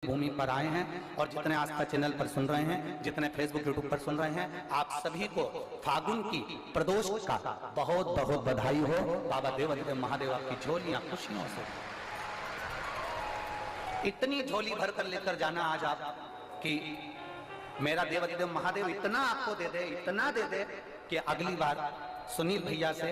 भूमि पर आए हैं और जितने आस्था चैनल पर सुन रहे हैं, जितने फेसबुक यूट्यूब पर सुन रहे हैं, आप सभी को फागुन की प्रदोष का बहुत बहुत बधाई हो। बाबा देवाधिदेव महादेव आपकी झोलियां खुशियों से, इतनी झोली भर कर लेकर जाना आज आप कि मेरा देवाधिदेव महादेव इतना आपको दे दे, इतना दे दे कि अगली बार सुनील भैया से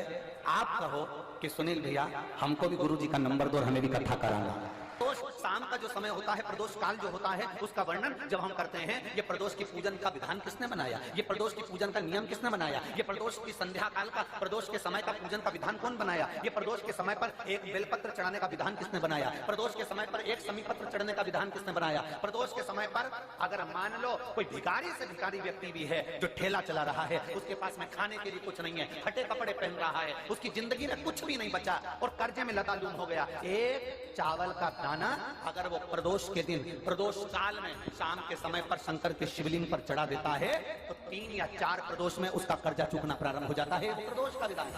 आप कहो कि सुनील भैया हमको भी गुरु जी का नंबर दो और हमें भी कथा कराना। प्रदोष शाम का जो समय होता है, प्रदोष काल जो होता है, उसका वर्णन जब हम करते हैं, ये प्रदोष की पूजन का विधान किसने बनाया, ये प्रदोष की पूजन का नियम किसने बनाया, ये प्रदोष की संध्या काल का, प्रदोष के समय का पूजन का विधान कौन बनाया, ये प्रदोष के समय पर एक बेलपत्र चढ़ाने का विधान किसने बनाया, प्रदोष के समय पर एक समीपत्र चढ़ने का विधान किसने बनाया, प्रदोष के समय पर अगर मान लो कोई भिखारी से भिखारी व्यक्ति भी है जो ठेला चला रहा है, उसके पास में खाने के लिए कुछ नहीं है, फटे कपड़े पहन रहा है, उसकी जिंदगी में कुछ भी नहीं बचा और कर्जे में लतालूम हो गया, एक चावल का दाना अगर वो प्रदोष के दिन, प्रदोष काल में शाम के समय पर शंकर के शिवलिंग पर चढ़ा देता है तो 3 या 4 प्रदोष में उसका कर्जा चूकना प्रारंभ हो जाता है। प्रदोष का विधान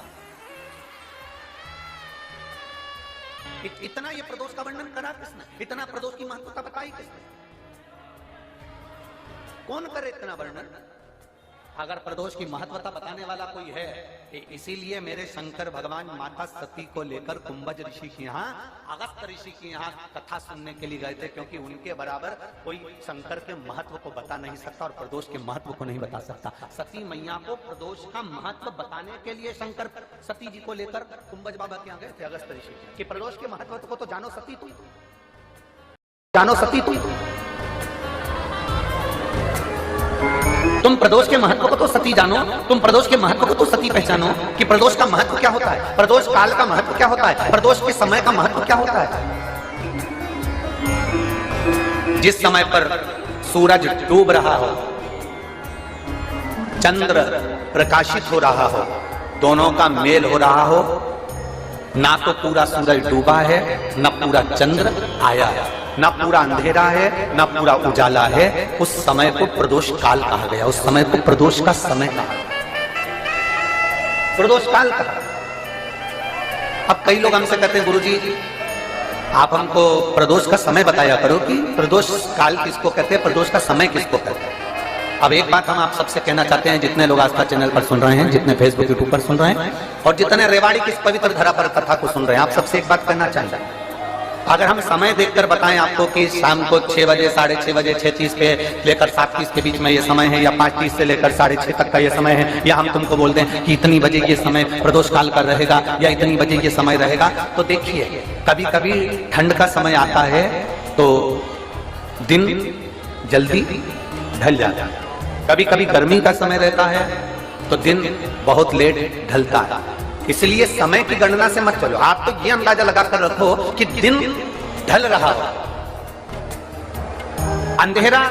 इतना, ये प्रदोष का वर्णन करा किसने, इतना प्रदोष की महत्वता बताई किसने, कौन करे इतना वर्णन। अगर प्रदोष की महत्वता बताने वाला कोई है, इसीलिए मेरे शंकर भगवान माता सती को लेकर कुंभज ऋषि के यहाँ, अगस्त ऋषि के यहाँ कथा सुनने के लिए गए थे, क्योंकि उनके बराबर कोई शंकर के महत्व को बता नहीं सकता और प्रदोष के महत्व को नहीं बता सकता। सती मैया को प्रदोष का महत्व बताने के लिए शंकर सती जी को लेकर कुंभज बाबा के यहाँ गए थे, अगस्त ऋषि, कि प्रदोष के महत्व को तो जानो सती तुम, जानो सती तुम प्रदोष के महत्व को तो सती जानो, तुम प्रदोष के महत्व को तो सती पहचानो कि प्रदोष का महत्व क्या होता है, प्रदोष काल का महत्व क्या होता है, प्रदोष के समय का महत्व क्या होता है। जिस समय पर सूरज डूब रहा हो, चंद्र प्रकाशित हो रहा हो, दोनों का मेल हो रहा हो, ना तो पूरा सूरज डूबा है, न पूरा चंद्र आया है, ना पूरा अंधेरा है, ना पूरा उजाला है, उस समय को प्रदोष काल कहा गया, उस समय को प्रदोष का समय कहा, प्रदोष काल कहा। अब कई लोग हमसे कहते हैं गुरुजी आप हमको प्रदोष का समय बताया करो कि प्रदोष काल किसको कहते हैं, प्रदोष का समय किसको कहते हैं। अब एक बात हम आप सबसे कहना चाहते हैं, जितने लोग आस्था चैनल पर सुन रहे हैं, जितने फेसबुक यूट्यूब पर सुन रहे हैं और जितने रेवाड़ी की इस पवित्र धरा पर कथा को सुन रहे हैं, आप सबसे एक बात कहना चाहते हैं, अगर हम समय देखकर बताएं आपको कि शाम को 6 बजे, 6:30 बजे, 6:30 पे लेकर 7:30 के बीच में ये समय है, या 5:30 से लेकर 6:30 तक का ये समय है, या हम तुमको बोल दें कि इतनी बजे ये समय प्रदोष काल का रहेगा या इतनी बजे ये समय रहेगा, तो देखिए कभी कभी ठंड का समय आता है तो दिन जल्दी ढल जाता है, कभी कभी गर्मी का समय रहता है तो दिन बहुत लेट ढलता है। इसलिए समय की गणना से मत चलो, आप तो ये अंदाजा लगाकर रखो कि दिन ढल रहा हो, अंधेरा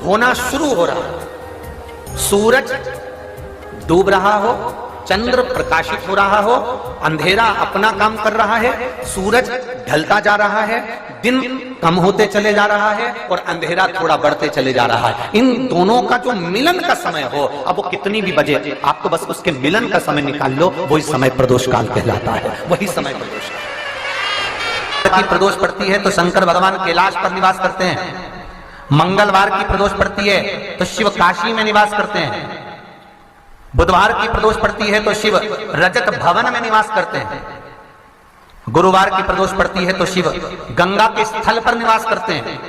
होना शुरू हो रहा हो, सूरज डूब रहा हो, चंद्र प्रकाशित हो रहा हो, अंधेरा अपना काम कर रहा है, सूरज ढलता जा रहा है, दिन कम होते चले जा रहा है और अंधेरा थोड़ा बढ़ते चले जा रहा है। इन दोनों का जो मिलन का समय हो, अब वो कितनी भी बजे, आपको बस उसके मिलन का समय निकाल लो, वही समय प्रदोष काल कहलाता है, वही समय प्रदोष काल। की प्रदोष पड़ती है तो शंकर भगवान कैलाश पर निवास करते हैं, मंगलवार की प्रदोष पड़ती है तो शिव काशी में निवास करते हैं, बुधवार की प्रदोष पड़ती है तो शिव रजत भवन में निवास करते हैं, गुरुवार की प्रदोष पड़ती है तो शिव गंगा के स्थल पर निवास करते हैं,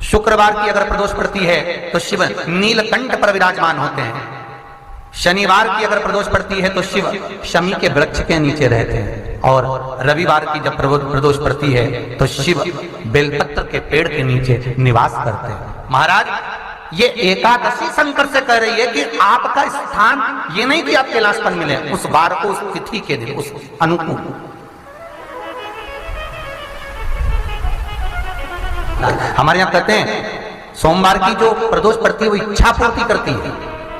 शुक्रवार की अगर प्रदोष पड़ती है तो शिव नीलकंठ पर विराजमान होते हैं, शनिवार की अगर प्रदोष पड़ती है तो शिव शमी के वृक्ष के नीचे रहते हैं, और रविवार की जब प्रदोष पड़ती है तो शिव बेलपत्र के पेड़ के नीचे निवास करते हैं। महाराज ये एकादशी शंकर से कह रही है कि आपका स्थान ये नहीं कि आप कैलाश पर मिले, उस बार को, उस तिथि के दिन, उस अनुकूल। हमारे यहाँ कहते हैं सोमवार की जो प्रदोष पड़ती है वो इच्छा पूर्ति करती है,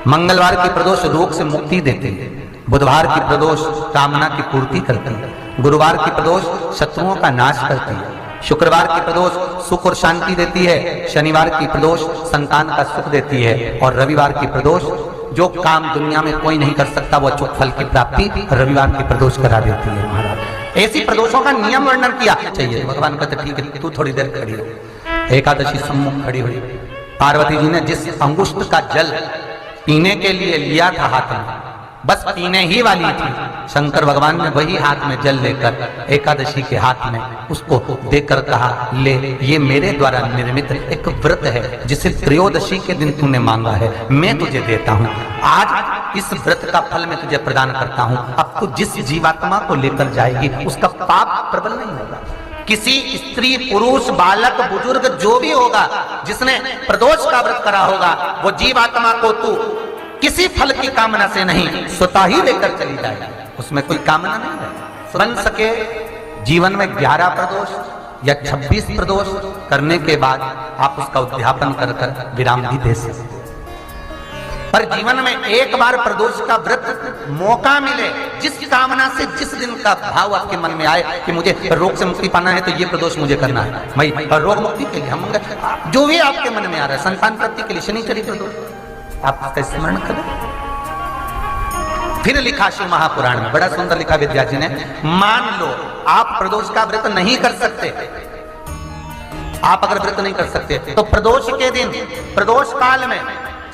मंगलवार की प्रदोष रोग से मुक्ति देती है, बुधवार की प्रदोष कामना की पूर्ति करती है, गुरुवार की प्रदोष शत्रुओं का नाश करती है, शुक्रवार की प्रदोष सुख और शांति देती है, शनिवार की प्रदोष संतान का सुख देती है, और रविवार की प्रदोष जो काम दुनिया में कोई नहीं कर सकता वो अचूक फल की प्राप्ति रविवार की प्रदोष करा देती है। महाराज ऐसी प्रदोषों का नियम वर्णन किया चाहिए। भगवान कहते ठीक है तू थोड़ी देर खड़ी रहो। एकादशी सम्मुख खड़ी हुई। पार्वती जी ने जिस अंगुष्ठ का जल पीने के लिए लिया था हाथ में, बस पीने ही वाली थी, शंकर भगवान ने वही हाथ में जल लेकर एकादशी के हाथ में उसको देकर कहा, ले, ये मेरे द्वारा निर्मित एक व्रत है जिसे त्रयोदशी के दिन तूने मांगा है, मैं तुझे देता हूँ। आज इस व्रत का फल मैं तुझे प्रदान करता हूँ। अब तू जिस जीवात्मा को लेकर जाएगी उसका पाप प्रबल नहीं होगा। किसी स्त्री, पुरुष, बालक, बुजुर्ग जो भी होगा जिसने प्रदोष का व्रत करा होगा, वो जीवात्मा को तू किसी फल की कामना से नहीं, स्वतः ही लेकर चली जाएगी। उसमें कोई कामना नहीं है। बन सके जीवन में 11 प्रदोष या 26 प्रदोष करने के बाद आप उसका उद्यापन कर कर विराम भी दे सकते। पर जीवन में एक बार प्रदोष का व्रत मौका मिले, जिस कामना से, जिस दिन का भाव आपके मन में आए कि मुझे रोग से मुक्ति पाना है तो ये प्रदोष मुझे करना है, भाई रोग मुक्ति के लिए, हम जो भी आपके मन में आ रहा है, संतान प्राप्ति के लिए शनिचरी प्रदोष, आप उसका स्मरण करें। फिर लिखा शिव महापुराण में, बड़ा सुंदर लिखा विद्या जी ने, मान लो आप प्रदोष का व्रत नहीं कर सकते, आप अगर व्रत नहीं कर सकते तो प्रदोष के दिन, प्रदोष काल में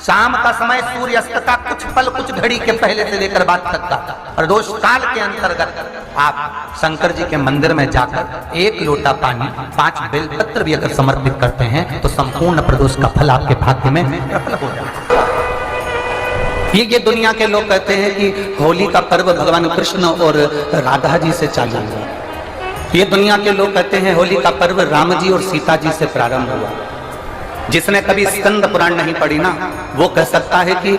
शाम का समय, सूर्य अस्त का कुछ पल, कुछ घड़ी के पहले से लेकर बाद तक का प्रदोष काल के अंतर्गत आप शंकर जी के मंदिर में जाकर 1 लोटा पानी, 5 बेलपत्र भी अगर समर्पित करते हैं तो संपूर्ण प्रदोष का फल आपके भाग्य में प्रबल हो जाता है। ये दुनिया के लोग कहते हैं कि होली का पर्व भगवान कृष्ण और राधा जी से चालू हुआ। ये दुनिया के लोग कहते हैं होली का पर्व राम जी और सीता जी से प्रारंभ हुआ। जिसने कभी स्कंद पुराण नहीं पढ़ी ना, वो कह सकता है कि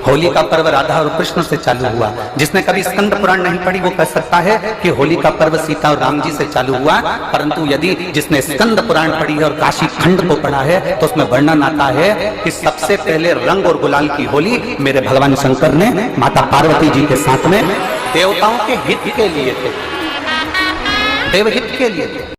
होली का पर्व राधा और कृष्ण से चालू हुआ। जिसने कभी स्कंद पुराण नहीं पढ़ी वो कह सकता है कि होली का पर्व सीता और राम जी से चालू हुआ। परंतु यदि जिसने स्कंद पुराण पढ़ी है और काशी खंड को पढ़ा है तो उसमें वर्णन आता है कि सबसे पहले रंग और गुलाल की होली मेरे भगवान शंकर ने माता पार्वती जी के साथ में देवताओं के हित के लिए थे, देवहित के लिए थे।